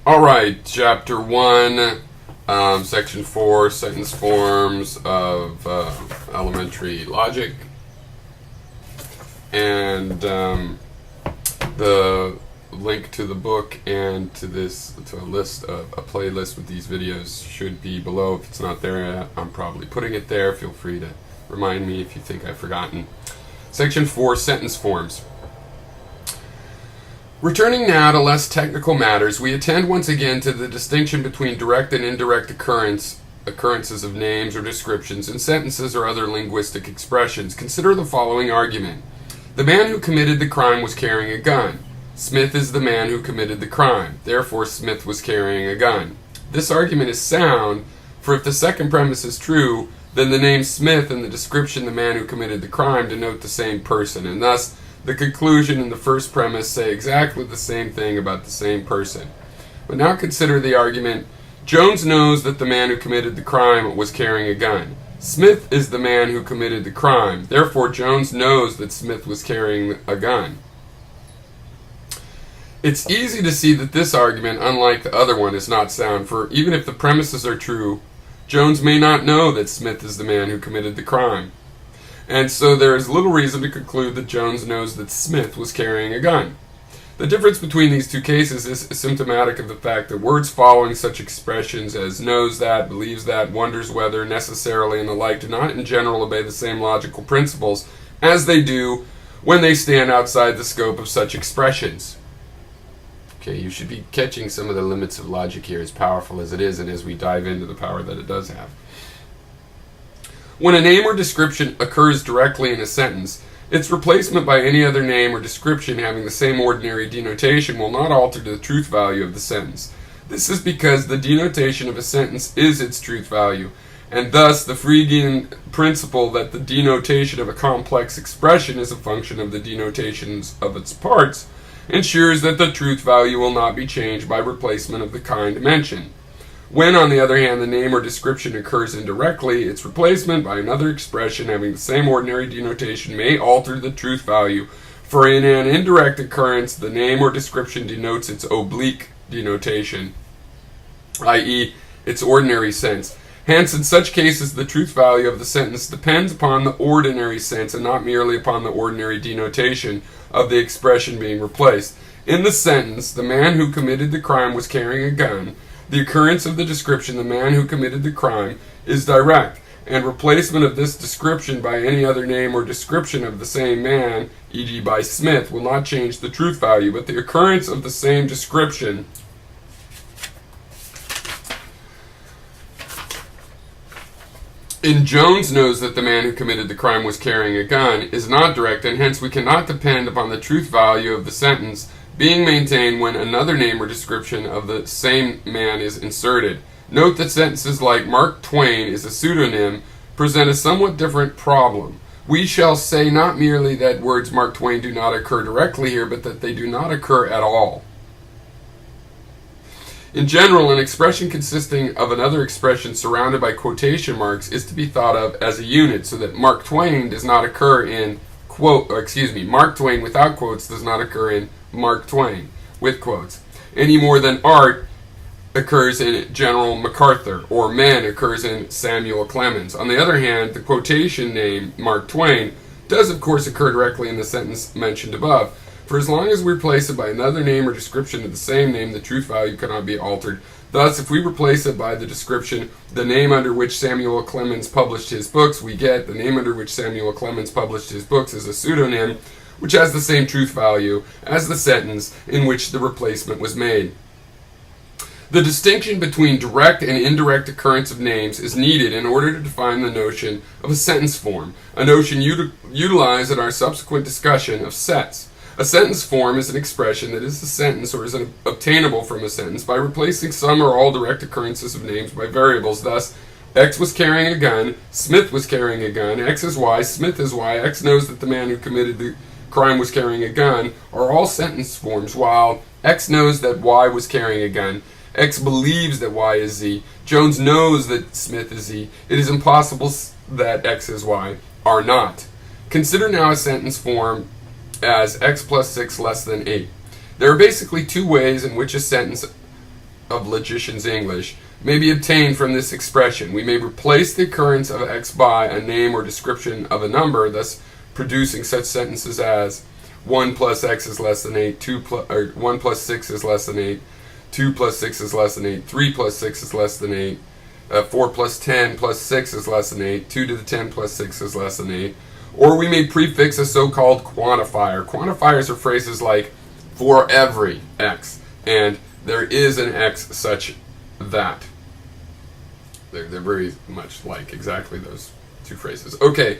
Alright, Chapter 1, Section 4, Sentence Forms of Elementary Logic. And the link to the book and to a playlist with these videos should be below. If it's not there yet, I'm probably putting it there. Feel free to remind me if you think I've forgotten. Section 4, Sentence Forms. Returning now to less technical matters, we attend once again to the distinction between direct and indirect occurrences of names or descriptions in sentences or other linguistic expressions. Consider the following argument. The man who committed the crime was carrying a gun. Smith is the man who committed the crime. Therefore, Smith was carrying a gun. This argument is sound, for if the second premise is true, then the name Smith and the description the man who committed the crime denote the same person, and thus the conclusion and the first premise say exactly the same thing about the same person. But now consider the argument. Jones knows that the man who committed the crime was carrying a gun. Smith is the man who committed the crime. Therefore, Jones knows that Smith was carrying a gun. It's easy to see that this argument, unlike the other one, is not sound, for even if the premises are true, Jones may not know that Smith is the man who committed the crime. And so there is little reason to conclude that Jones knows that Smith was carrying a gun. The difference between these two cases is symptomatic of the fact that words following such expressions as knows that, believes that, wonders whether, necessarily, and the like do not in general obey the same logical principles as they do when they stand outside the scope of such expressions. Okay, you should be catching some of the limits of logic here, as powerful as it is, and as we dive into the power that it does have. When a name or description occurs directly in a sentence, its replacement by any other name or description having the same ordinary denotation will not alter the truth value of the sentence. This is because the denotation of a sentence is its truth value, and thus the Freudian principle that the denotation of a complex expression is a function of the denotations of its parts ensures that the truth value will not be changed by replacement of the kind mentioned. When, on the other hand, the name or description occurs indirectly, its replacement by another expression having the same ordinary denotation may alter the truth value, for in an indirect occurrence, the name or description denotes its oblique denotation, i.e., its ordinary sense. Hence, in such cases, the truth value of the sentence depends upon the ordinary sense and not merely upon the ordinary denotation of the expression being replaced. In the sentence, the man who committed the crime was carrying a gun, the occurrence of the description, the man who committed the crime, is direct, and replacement of this description by any other name or description of the same man, e.g. by Smith, will not change the truth value, but the occurrence of the same description in Jones knows that the man who committed the crime was carrying a gun is not direct, and hence we cannot depend upon the truth value of the sentence being maintained when another name or description of the same man is inserted. Note that sentences like Mark Twain is a pseudonym present a somewhat different problem. We shall say not merely that words Mark Twain do not occur directly here, but that they do not occur at all. In general, an expression consisting of another expression surrounded by quotation marks is to be thought of as a unit, so that Mark Twain does not occur in Mark Twain without quotes does not occur in Mark Twain with quotes, any more than art occurs in General MacArthur, or man occurs in Samuel Clemens. On the other hand, the quotation name Mark Twain does of course occur directly in the sentence mentioned above. For as long as we replace it by another name or description of the same name, the truth value cannot be altered. Thus, if we replace it by the description, the name under which Samuel Clemens published his books, we get the name under which Samuel Clemens published his books is a pseudonym, which has the same truth value as the sentence in which the replacement was made. The distinction between direct and indirect occurrence of names is needed in order to define the notion of a sentence form, a notion utilized in our subsequent discussion of sets. A sentence form is an expression that is a sentence or is obtainable from a sentence by replacing some or all direct occurrences of names by variables. Thus, X was carrying a gun, Smith was carrying a gun, X is Y, Smith is Y, X knows that the man who committed the crime was carrying a gun, are all sentence forms, while X knows that Y was carrying a gun, X believes that Y is Z, Jones knows that Smith is Z, it is impossible that X is Y, are not. Consider now a sentence form as x plus 6 less than 8. There are basically two ways in which a sentence of logician's English may be obtained from this expression. We may replace the occurrence of x by a name or description of a number, thus producing such sentences as 1 plus x is less than 8, 1 plus 6 is less than 8, 2 plus 6 is less than 8, 3 plus 6 is less than 8, 4 plus 10 plus 6 is less than 8, 2 to the 10 plus 6 is less than 8. Or we may prefix a so-called quantifier. Quantifiers are phrases like for every x, and there is an x such that. They're very much like exactly those two phrases. Okay,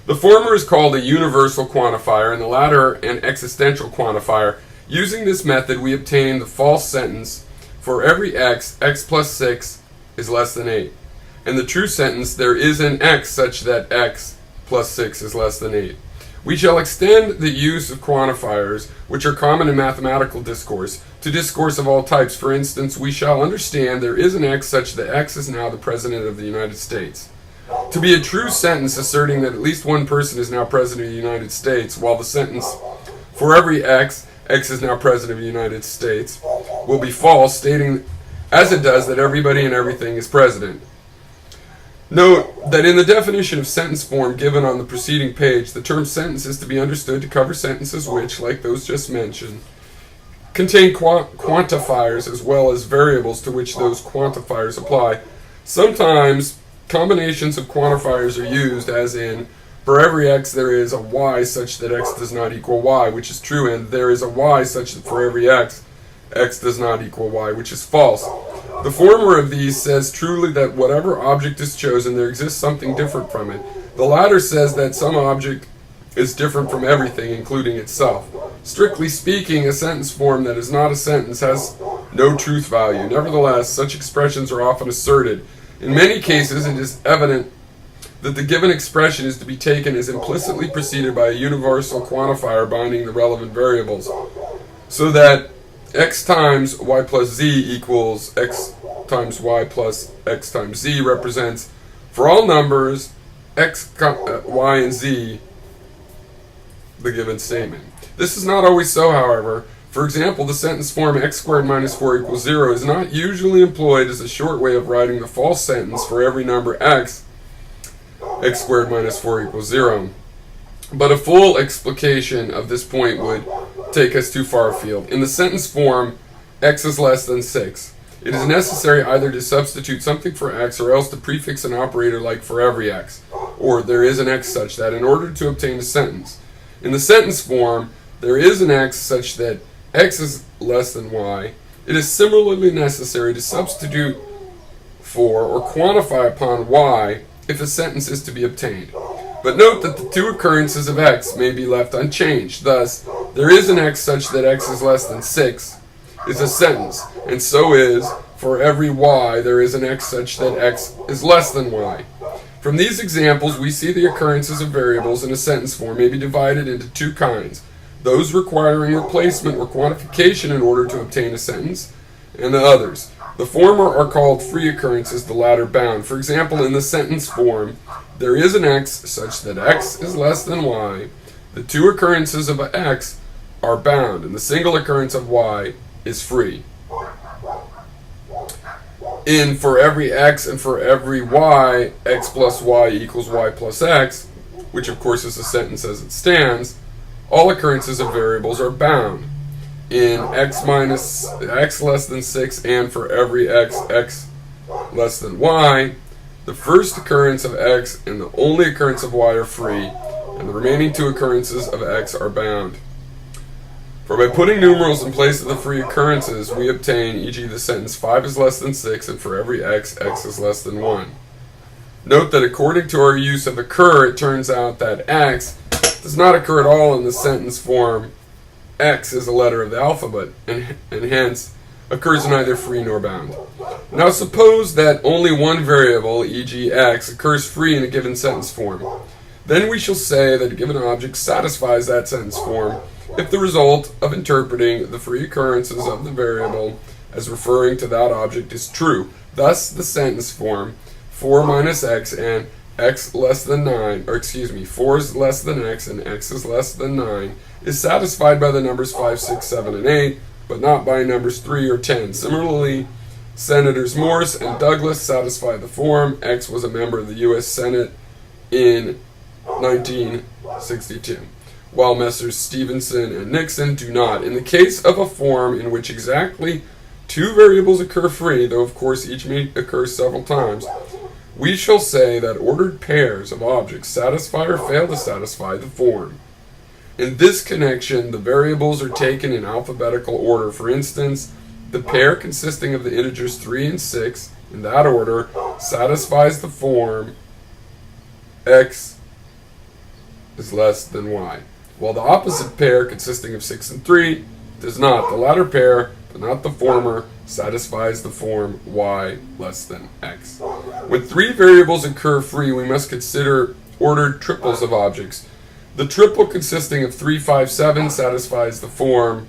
the former is called a universal quantifier, and the latter an existential quantifier. Using this method, we obtain the false sentence, for every x, x plus 6 is less than 8. And the true sentence, there is an x such that x plus 6 is less than 8. We shall extend the use of quantifiers, which are common in mathematical discourse, to discourse of all types. For instance, we shall understand there is an x such that x is now the President of the United States. To be a true sentence asserting that at least one person is now President of the United States, while the sentence, for every x, x is now President of the United States, will be false, stating as it does that everybody and everything is President. Note that in the definition of sentence form given on the preceding page, the term sentence is to be understood to cover sentences which, like those just mentioned, contain quantifiers as well as variables to which those quantifiers apply. Sometimes combinations of quantifiers are used, as in, for every x there is a y such that x does not equal y, which is true, and there is a y such that for every x, x does not equal y, which is false. The former of these says truly that whatever object is chosen, there exists something different from it. The latter says that some object is different from everything, including itself. Strictly speaking, a sentence form that is not a sentence has no truth value. Nevertheless, such expressions are often asserted. In many cases, it is evident that the given expression is to be taken as implicitly preceded by a universal quantifier binding the relevant variables, so that x times y plus z equals x times y plus x times z represents, for all numbers, x, y, and z, the given statement. This is not always so, however. For example, the sentence form x squared minus 4 equals 0 is not usually employed as a short way of writing the false sentence for every number x, x squared minus 4 equals 0. But a full explication of this point would take us too far afield. In the sentence form, x is less than 6, it is necessary either to substitute something for x or else to prefix an operator like for every x, or there is an x such that, in order to obtain a sentence. In the sentence form, there is an x such that x is less than y. It is similarly necessary to substitute for or quantify upon y if a sentence is to be obtained. But note that the two occurrences of x may be left unchanged. Thus, there is an x such that x is less than 6 is a sentence, and so is, for every y, there is an x such that x is less than y. From these examples, we see the occurrences of variables in a sentence form may be divided into two kinds: those requiring replacement or quantification in order to obtain a sentence, and the others. The former are called free occurrences, the latter bound. For example, in the sentence form, there is an x such that x is less than y. The two occurrences of x are bound, and the single occurrence of y is free. In for every x and for every y, x plus y equals y plus x, which of course is a sentence as it stands, all occurrences of variables are bound. In x minus x less than 6 and for every x, x less than y, the first occurrence of x and the only occurrence of y are free, and the remaining two occurrences of x are bound. For by putting numerals in place of the free occurrences, we obtain, e.g. the sentence 5 is less than 6, and for every x, x is less than 1. Note that according to our use of occur, it turns out that x does not occur at all in the sentence form. X is a letter of the alphabet, and hence occurs neither free nor bound. Now suppose that only one variable, e.g. x, occurs free in a given sentence form. Then we shall say that a given object satisfies that sentence form if the result of interpreting the free occurrences of the variable as referring to that object is true. Thus the sentence form 4 minus x and x less than 9, or excuse me, 4 is less than x and x is less than 9 is satisfied by the numbers 5, 6, 7, and 8, but not by numbers 3 or 10. Similarly, Senators Morse and Douglas satisfy the form. X was a member of the U.S. Senate in 1962, while Messrs. Stevenson and Nixon do not. In the case of a form in which exactly two variables occur free, though of course each may occur several times, we shall say that ordered pairs of objects satisfy or fail to satisfy the form. In this connection, the variables are taken in alphabetical order. For instance, the pair consisting of the integers 3 and 6, in that order, satisfies the form x is less than y, while the opposite pair consisting of 6 and 3 does not. The latter pair, but not the former, satisfies the form y less than x. When three variables occur free, we must consider ordered triples of objects. The triple consisting of 3, 5, 7 satisfies the form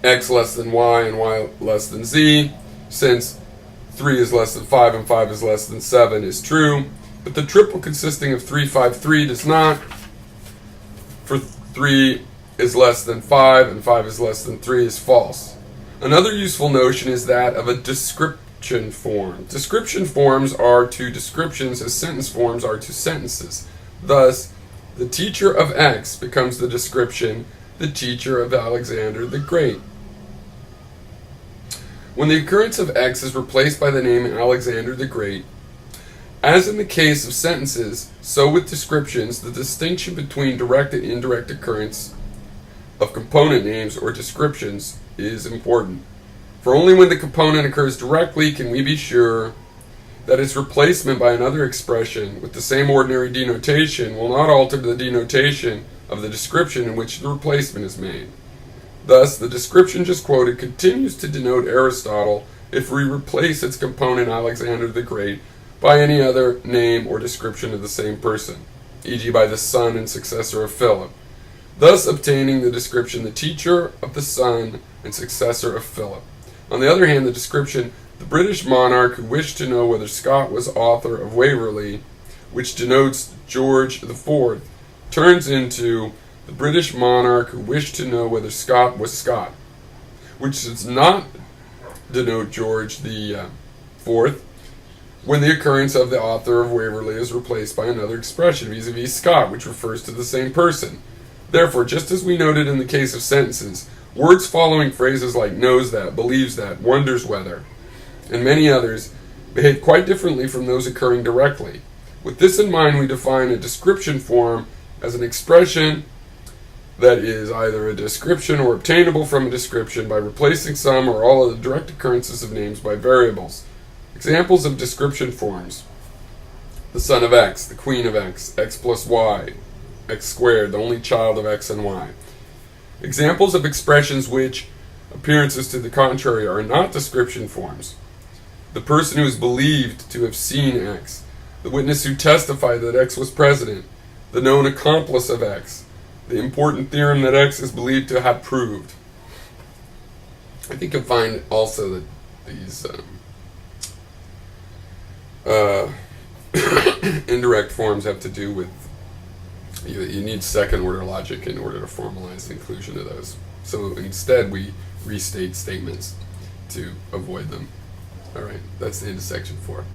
x less than y and y less than z, since 3 is less than 5 and 5 is less than 7 is true. But the triple consisting of 3, 5, 3 does not. For 3 is less than 5 and 5 is less than 3 is false. Another useful notion is that of a description form. Description forms are to descriptions as sentence forms are to sentences. Thus, the teacher of X becomes the description, the teacher of Alexander the Great. When the occurrence of X is replaced by the name Alexander the Great, as in the case of sentences, so with descriptions, the distinction between direct and indirect occurrence of component names or descriptions is important. For only when the component occurs directly can we be sure that its replacement by another expression with the same ordinary denotation will not alter the denotation of the description in which the replacement is made. Thus, the description just quoted continues to denote Aristotle if we replace its component Alexander the Great by any other name or description of the same person, e.g. by the son and successor of Philip, thus obtaining the description the teacher of the son and successor of Philip. On the other hand, the description the British monarch who wished to know whether Scott was author of Waverley, which denotes George IV, turns into the British monarch who wished to know whether Scott was Scott, which does not denote George the Fourth, when the occurrence of the author of Waverley is replaced by another expression, vis-a-vis Scott, which refers to the same person. Therefore, just as we noted in the case of sentences, words following phrases like knows that, believes that, wonders whether, and many others behave quite differently from those occurring directly. With this in mind, we define a description form as an expression that is either a description or obtainable from a description by replacing some or all of the direct occurrences of names by variables. Examples of description forms: the son of X, the queen of X, X plus Y, X squared, the only child of X and Y. Examples of expressions which appearances to the contrary are not description forms: the person who is believed to have seen X, the witness who testified that X was president, the known accomplice of X, the important theorem that X is believed to have proved. I think you'll find also that these indirect forms have to do with you need second order logic in order to formalize the inclusion of those. So instead we restate statements to avoid them. Alright, that's the end of section 4.